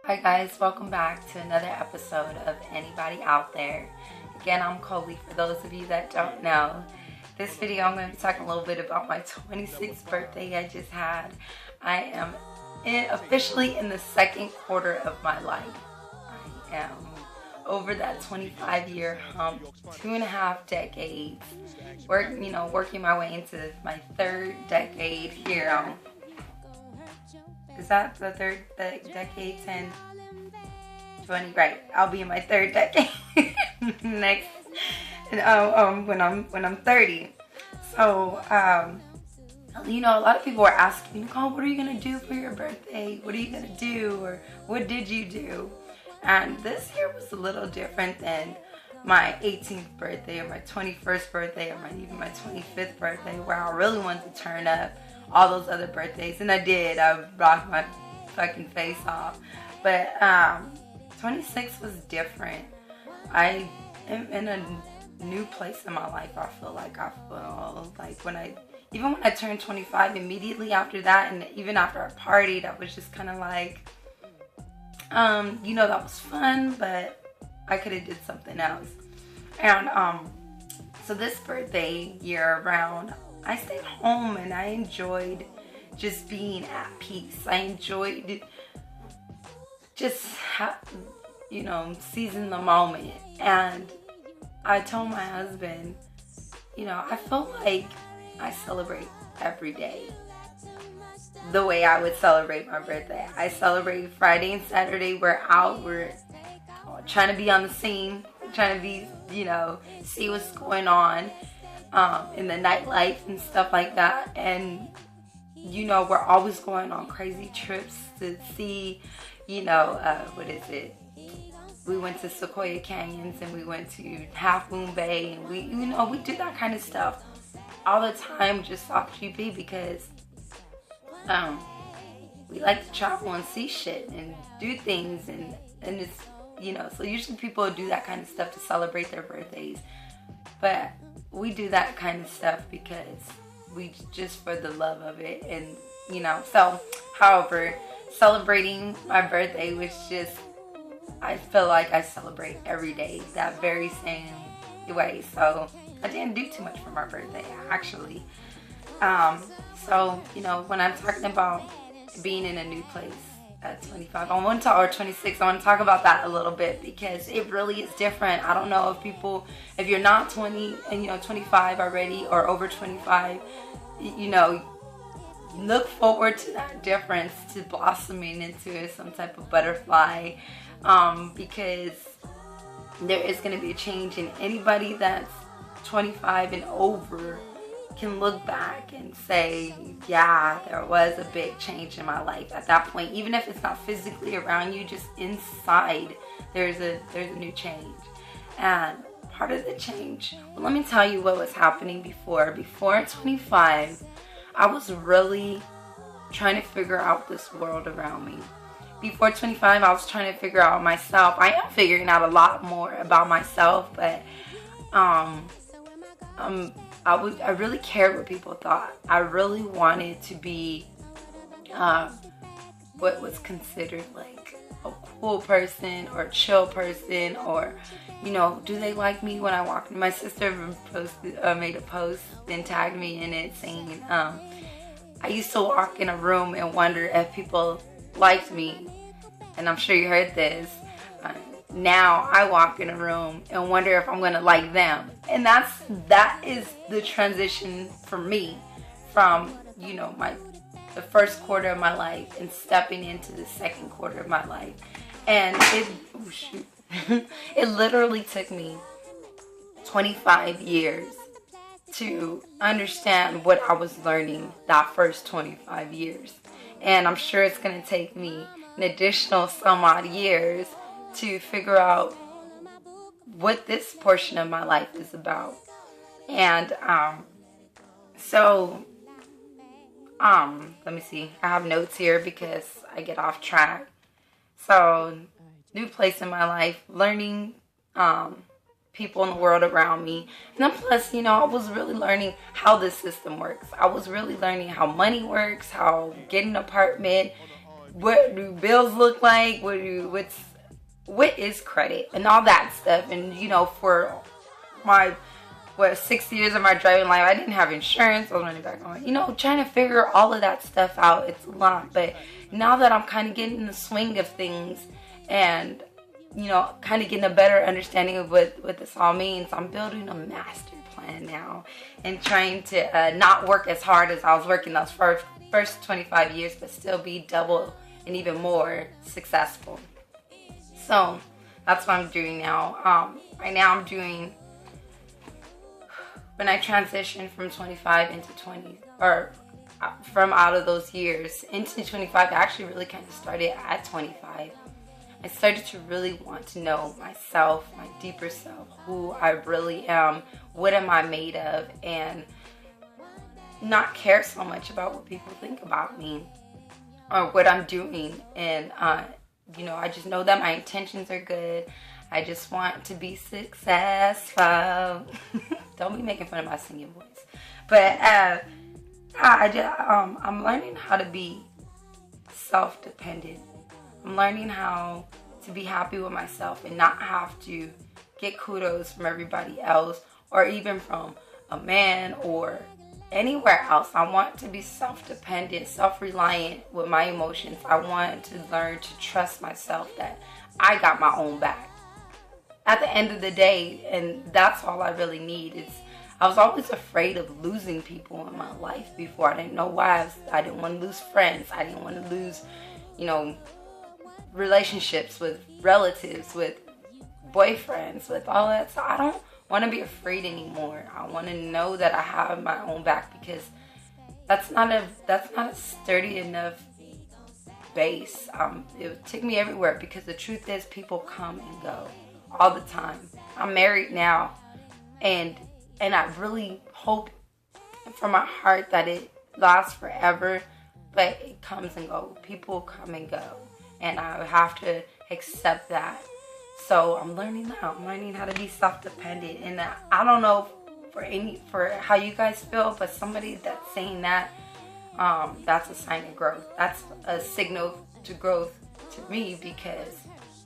Hi guys, welcome back to another episode of Anybody Out There. Again, I'm Coley, for those of you that don't know. This video I'm going to be talking a little bit about my 26th birthday I just had. I am officially in the second quarter of my life. I am over that 25-year hump, 2.5 decades, working my way into my third decade here. Is that the third decade? 10, 20, right? I'll be in my third decade next, when I'm 30. So, a lot of people are asking, Nicole, what are you gonna do for your birthday? What are you gonna do, or what did you do? And this year was a little different than my 18th birthday or my 21st birthday or even my 25th birthday, where I really wanted to turn up all those other birthdays, and I did. I rocked my fucking face off. But 26 was different. I am in a new place in my life. I feel like when I turned 25, immediately after that, and even after I partied, I was just kind of like, that was fun, but I could have did something else. And so this birthday year around, I stayed home and I enjoyed just being at peace. I enjoyed just seizing the moment. And I told my husband, I feel like I celebrate every day the way I would celebrate my birthday. I celebrate Friday and Saturday. We're out. We're trying to be on the scene, trying to be, see what's going on in the nightlife and stuff like that. And we're always going on crazy trips to see, what is it? We went to Sequoia Canyons and we went to Half Moon Bay, and we do that kind of stuff all the time, just off GP, because we like to travel and see shit and do things, and it's so usually people do that kind of stuff to celebrate their birthdays, but we do that kind of stuff because we just for the love of it. And so however, celebrating my birthday was just, I feel like I celebrate every day that very same way. So I didn't do too much for my birthday, actually. So when I'm talking about being in a new place at 25, or 26, I want to talk about that a little bit, because it really is different. I don't know if you're not 20 and 25 already, or over 25, look forward to that difference, to blossoming into some type of butterfly, because there is going to be a change, and anybody that's 25 and over can look back and say, yeah, there was a big change in my life at that point. Even if it's not physically around you, just inside, there's a new change. And part of the change, well, let me tell you what was happening before 25. I was really trying to figure out this world around me. Before 25, I was trying to figure out myself. I am figuring out a lot more about myself, but I really cared what people thought. I really wanted to be what was considered like a cool person or a chill person, or do they like me when I walk in? My sister made a post and tagged me in it saying, I used to walk in a room and wonder if people liked me, and I'm sure you heard this. Now I walk in a room and wonder if I'm gonna like them. And that is the transition for me from the first quarter of my life and stepping into the second quarter of my life. And it literally took me 25 years to understand what I was learning that first 25 years. And I'm sure it's gonna take me an additional some odd years to figure out what this portion of my life is about. And let me see, I have notes here because I get off track. So new place in my life, learning people in the world around me. And then plus, you know, I was really learning how this system works. I was really learning how money works, how getting an apartment, what do bills look like, what is credit, and all that stuff. And you know, for my 6 years of my driving life, I didn't have insurance. I was running back on, you know, trying to figure all of that stuff out. It's a lot, but now that I'm kind of getting in the swing of things, and you know, kind of getting a better understanding of what this all means, I'm building a master plan now and trying to not work as hard as I was working those first 25 years, but still be double and even more successful. So that's what I'm doing now. Right now I'm doing, when I transitioned from 25 into 20, or from out of those years into 25, I actually really kind of started at 25. I started to really want to know myself, my deeper self, who I really am, what am I made of, and not care so much about what people think about me or what I'm doing. And you know, I just know that my intentions are good. I just want to be successful. Don't be making fun of my singing voice. But I'm learning how to be self-dependent. I'm learning how to be happy with myself and not have to get kudos from everybody else, or even from a man or anywhere else. I want to be self-dependent, self-reliant with my emotions. I want to learn to trust myself that I got my own back at the end of the day. And that's all I really need. I was always afraid of losing people in my life before. I didn't know why. I didn't want to lose friends. I didn't want to lose, you know, relationships with relatives, with boyfriends, with all that. So I don't want to be afraid anymore. I want to know that I have my own back, because that's not a sturdy enough base. It took me everywhere, because the truth is people come and go all the time. I'm married now, and I really hope from my heart that it lasts forever, but it comes and goes. People come and go, and I have to accept that. So I'm learning now. I'm learning how to be self-dependent. And I don't know for how you guys feel, but somebody that's saying that, that's a sign of growth. That's a signal to growth to me, because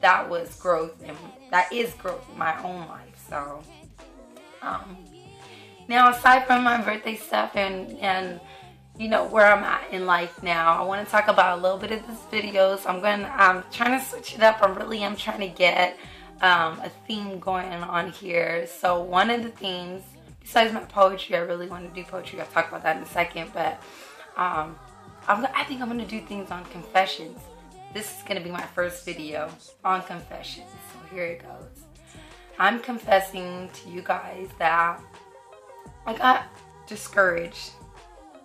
that was growth, and that is growth in my own life. So now, aside from my birthday stuff and you know, where I'm at in life now, I want to talk about a little bit of this videos. I'm trying to switch it up. I really am trying to get a theme going on here. So one of the themes, besides my poetry, I really want to do poetry. I'll talk about that in a second. But I think I'm going to do things on confessions. This is going to be my first video on confessions. So here it goes. I'm confessing to you guys that I got discouraged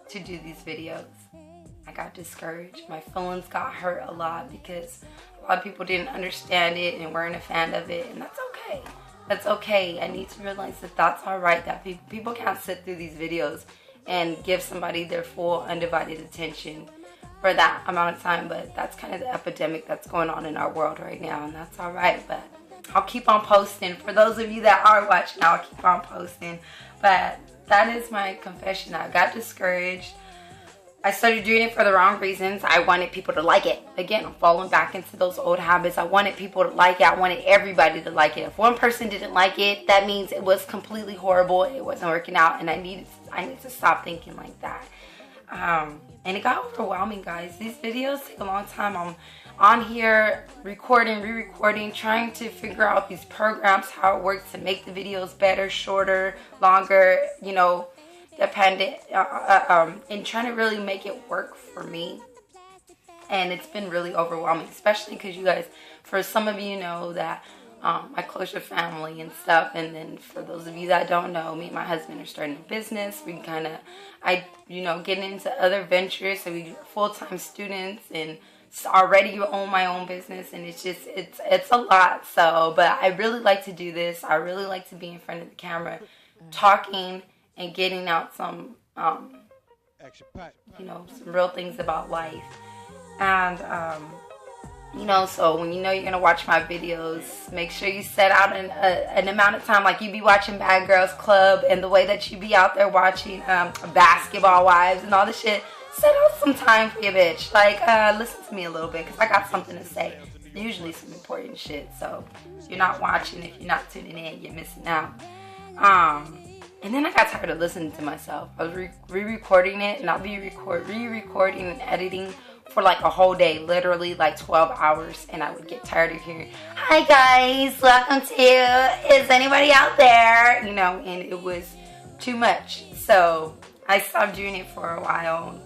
to do these videos. I got discouraged. My feelings got hurt a lot, because a lot of people didn't understand it and weren't a fan of it, and that's okay. That's okay. I need to realize that that's alright, that people can't sit through these videos and give somebody their full undivided attention for that amount of time. But that's kind of the epidemic that's going on in our world right now, and that's alright. But I'll keep on posting. For those of you that are watching, I'll keep on posting. But that is my confession. I got discouraged. I started doing it for the wrong reasons. I wanted people to like it. Again, I'm falling back into those old habits. I wanted people to like it. I wanted everybody to like it. If one person didn't like it, that means it was completely horrible. It wasn't working out, and I need to stop thinking like that. And it got overwhelming, guys. These videos take a long time. I'm on here recording, re-recording, trying to figure out these programs, how it works to make the videos better, shorter, longer, you know, dependent, and trying to really make it work for me. And it's been really overwhelming, especially because you guys, for some of you know that my closer family and stuff, and then for those of you that don't know, me and my husband are starting a business. We getting into other ventures, so we're full-time students, and already own my own business, and it's a lot. So, but I really like to do this. I really like to be in front of the camera, talking and getting out some some real things about life. And You know, so when you know you're gonna watch my videos, make sure you set out an amount of time. Like you be watching Bad Girls Club, and the way that you be out there watching Basketball Wives and all this shit, set out some time for your bitch. Like, listen to me a little bit, because I got something to say. Usually some important shit. So if you're not watching, if you're not tuning in, you're missing out. And then I got tired of listening to myself. I was re-recording it, and I'll be re-recording and editing for like a whole day, literally like 12 hours, and I would get tired of hearing, "Hi guys, welcome to Is Anybody Out There?" You know, and it was too much. So I stopped doing it for a while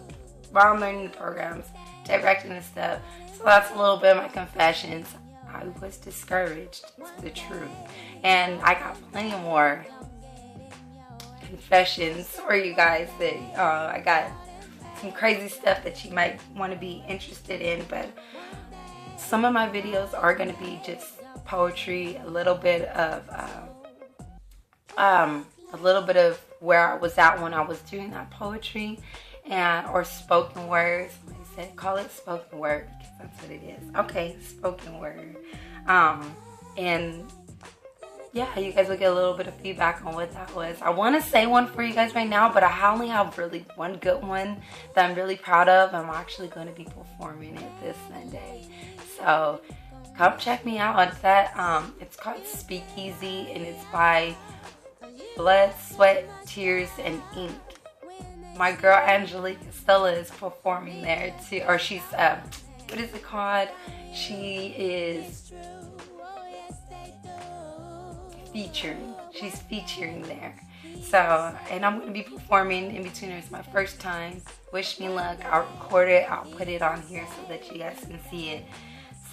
I'm learning the programs, directing and stuff. So that's a little bit of my confessions. I was discouraged, it's the truth. And I got plenty more confessions for you guys that I got some crazy stuff that you might want to be interested in, but some of my videos are going to be just poetry, a little bit of where I was at when I was doing that poetry, and or spoken word. Somebody said call it spoken word, because that's what it is. Okay, spoken word. And yeah, you guys will get a little bit of feedback on what that was. I want to say one for you guys right now, but I only have really one good one that I'm really proud of. I'm actually going to be performing it this Sunday. So come check me out on that. It's called Speakeasy, and it's by Blood, Sweat, Tears, and Ink. My girl Angelique Stella is performing there too, or she's, what is it called? She is featuring. She's featuring there. So, and I'm going to be performing in between. It's my first time. Wish me luck. I'll record it. I'll put it on here so that you guys can see it.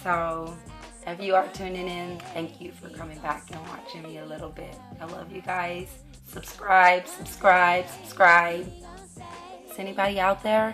So, if you are tuning in, thank you for coming back and watching me a little bit. I love you guys. Subscribe. Is anybody out there?